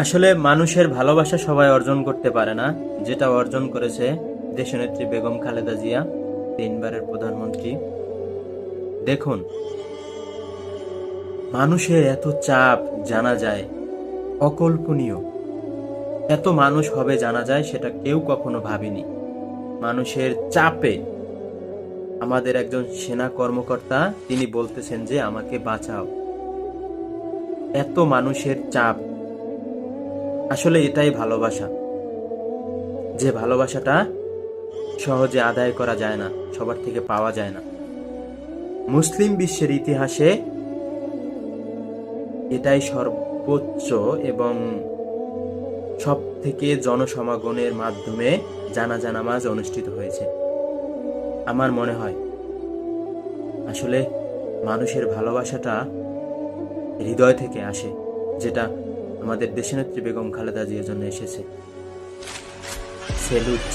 আসলে মানুষের ভালোবাসা সবাই অর্জন করতে পারে না, যেটা অর্জন করেছে দেশনেত্রী বেগম খালেদা জিয়া, 3বারের প্রধানমন্ত্রী। দেখুন, মানুষের এত চাপ জানা যায় অকল্পনীয়, এত মানুষ হবে জানা যায় সেটা কেউ কখনো ভাবেনি। মানুষের চাপে আমাদের একজন সেনা কর্মকর্তা তিনি বলতেছেন যে আমাকে বাঁচাও। এত মানুষের চাপ, আসলে এটাই ভালোবাসা, যে ভালোবাসাটা সহজে আদায় করা যায় না, সবার থেকে পাওয়া যায় না। মুসলিম বিশ্বের ইতিহাসে এটাই সর্বোচ্চ এবং সব থেকে জনসমাগমের মাধ্যমে জানাজা নামাজ অনুষ্ঠিত হয়েছে। আমার মনে হয় আসলে মানুষের ভালোবাসাটা হৃদয় থেকে আসে, যেটা আমাদের দেশনেত্রী বেগম খালেদা জিয়ার জন্য এসেছে। সেলুট।